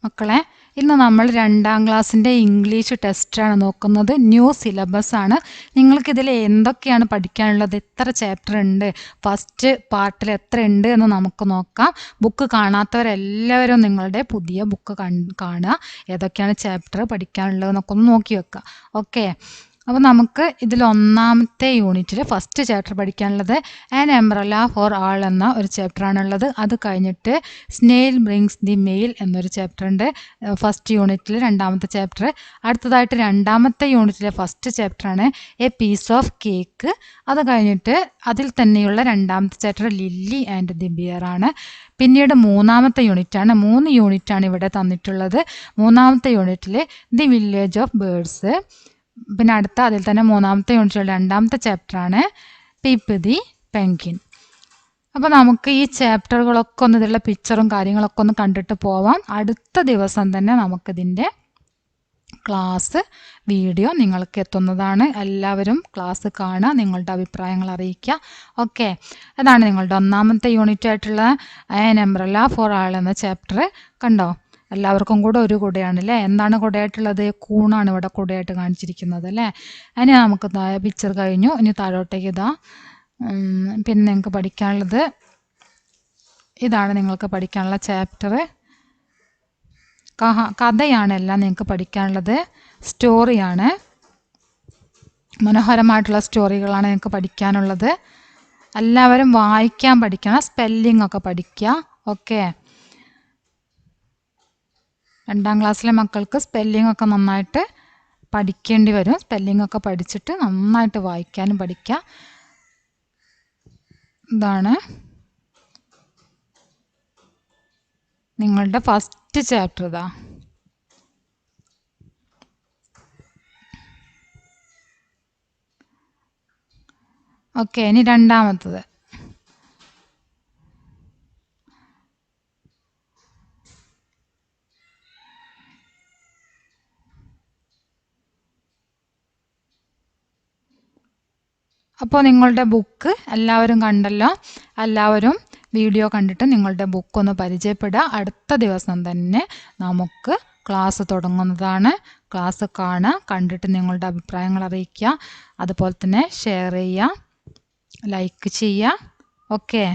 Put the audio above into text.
മക്കളെ, ഇന്ന് നമ്മൾ 2ാം ക്ലാസ്സിൻ്റെ ഇംഗ്ലീഷ് ടെസ്റ്റാണ് നോക്കുന്നത്. ന്യൂ സിലബസ് ആണ്. നിങ്ങൾക്കിതിൽ എന്തൊക്കെയാണ് പഠിക്കാനുള്ളത്, എത്ര ചാപ്റ്റർ ഉണ്ട്, ഫസ്റ്റ് പാർട്ടിൽ എത്ര ഉണ്ട് എന്ന് നമുക്ക് നോക്കാം. ബുക്ക് കാണാത്തവരെല്ലാവരും നിങ്ങളുടെ പുതിയ ബുക്ക് കാണുക, ഏതൊക്കെയാണ് ചാപ്റ്റർ പഠിക്കാനുള്ളതെന്നൊക്കെ ഒന്ന് നോക്കി വെക്കുക. ഓക്കെ, അപ്പോൾ നമുക്ക് ഇതിൽ 1ാമത്തെ യൂണിറ്റിൽ ഫസ്റ്റ് ചാപ്റ്റർ പഠിക്കാനുള്ളത് ആൻ എംബ്രല്ല ഫോർ ആൾ എന്ന ഒരു ചാപ്റ്ററാണുള്ളത്. അത് കഴിഞ്ഞിട്ട് സ്നെയിൽ ബ്രിങ്സ് ദി മെയിൽ എന്നൊരു ചാപ്റ്റർ ഉണ്ട് ഫസ്റ്റ് യൂണിറ്റിൽ, 2ാമത്തെ ചാപ്റ്റർ. അടുത്തതായിട്ട് 2ാമത്തെ യൂണിറ്റിലെ ഫസ്റ്റ് ചാപ്റ്ററാണ് എ പീസ് ഓഫ് കേക്ക്. അത് കഴിഞ്ഞിട്ട് അതിൽ തന്നെയുള്ള 2ാമത്തെ chapter Lily and the bear ആണ്. പിന്നീട് 3ാമത്തെ യൂണിറ്റാണ്. 3 യൂണിറ്റാണ് ഇവിടെ തന്നിട്ടുള്ളത്. 3ാമത്തെ യൂണിറ്റിൽ ദി വില്ലേജ് ഓഫ് ബേർഡ്സ്. പിന്നെ അടുത്ത അതിൽ തന്നെ 3ാമത്തെ യൂണിറ്റിലുള്ള 2ാമത്തെ ചാപ്റ്ററാണ് പീപ്പ് ദി പെൻഗ്വിൻ. അപ്പോൾ നമുക്ക് ഈ ചാപ്റ്ററുകളൊക്കെ ഒന്ന് ഇതിലുള്ള പിക്ചറും കാര്യങ്ങളൊക്കെ ഒന്ന് കണ്ടിട്ട് പോവാം. അടുത്ത ദിവസം തന്നെ നമുക്കിതിൻ്റെ ക്ലാസ് വീഡിയോ നിങ്ങൾക്ക് എത്തുന്നതാണ്. എല്ലാവരും ക്ലാസ് കാണുക, നിങ്ങളുടെ അഭിപ്രായങ്ങൾ അറിയിക്കുക. ഓക്കെ, അതാണ് നിങ്ങളുടെ 1ാമത്തെ യൂണിറ്റ് ആയിട്ടുള്ള ആൻ എംബ്രല്ല ഫോർ ആൾ എന്ന ചാപ്റ്റർ. കണ്ടോ, എല്ലാവർക്കും കൂടെ ഒരു കുടയാണ് അല്ലേ. എന്താണ് കുടയായിട്ടുള്ളത്? കൂണാണ് ഇവിടെ കുടയായിട്ട് കാണിച്ചിരിക്കുന്നത് അല്ലേ. അതിന് നമുക്ക് പിക്ചർ കഴിഞ്ഞു. ഇനി താഴോട്ടേക്ക് ഇതാ. പിന്നെ നിങ്ങൾക്ക് പഠിക്കാനുള്ളത് ഇതാണ്. നിങ്ങൾക്ക് പഠിക്കാനുള്ള ചാപ്റ്റർ കഥയാണ്. എല്ലാം നിങ്ങൾക്ക് പഠിക്കാനുള്ളത് സ്റ്റോറിയാണ്. മനോഹരമായിട്ടുള്ള സ്റ്റോറികളാണ് നിങ്ങൾക്ക് പഠിക്കാനുള്ളത്. എല്ലാവരും വായിക്കാൻ പഠിക്കണം, സ്പെല്ലിംഗ് ഒക്കെ പഠിക്കുക. ഓക്കെ, 2ാം ക്ലാസ്സിലെ മക്കൾക്ക് സ്പെല്ലിംഗ് ഒക്കെ നന്നായിട്ട് പഠിക്കേണ്ടി വരും. സ്പെല്ലിംഗ് ഒക്കെ പഠിച്ചിട്ട് നന്നായിട്ട് വായിക്കാനും പഠിക്കുക. ഇതാണ് നിങ്ങളുടെ ഫസ്റ്റ് ചാപ്റ്റർ. ഇതാ. ഓക്കെ, ഇനി 2ാമത്തത്. അപ്പോൾ നിങ്ങളുടെ ബുക്ക് എല്ലാവരും കണ്ടല്ലോ. എല്ലാവരും വീഡിയോ കണ്ടിട്ട് നിങ്ങളുടെ ബുക്കൊന്ന് പരിചയപ്പെടുക. അടുത്ത ദിവസം തന്നെ നമുക്ക് ക്ലാസ് തുടങ്ങുന്നതാണ്. ക്ലാസ് കാണുക, കണ്ടിട്ട് നിങ്ങളുടെ അഭിപ്രായങ്ങൾ അറിയിക്കുക. അതുപോലെ തന്നെ ഷെയർ ചെയ്യുക, ലൈക്ക് ചെയ്യുക. ഓക്കെ.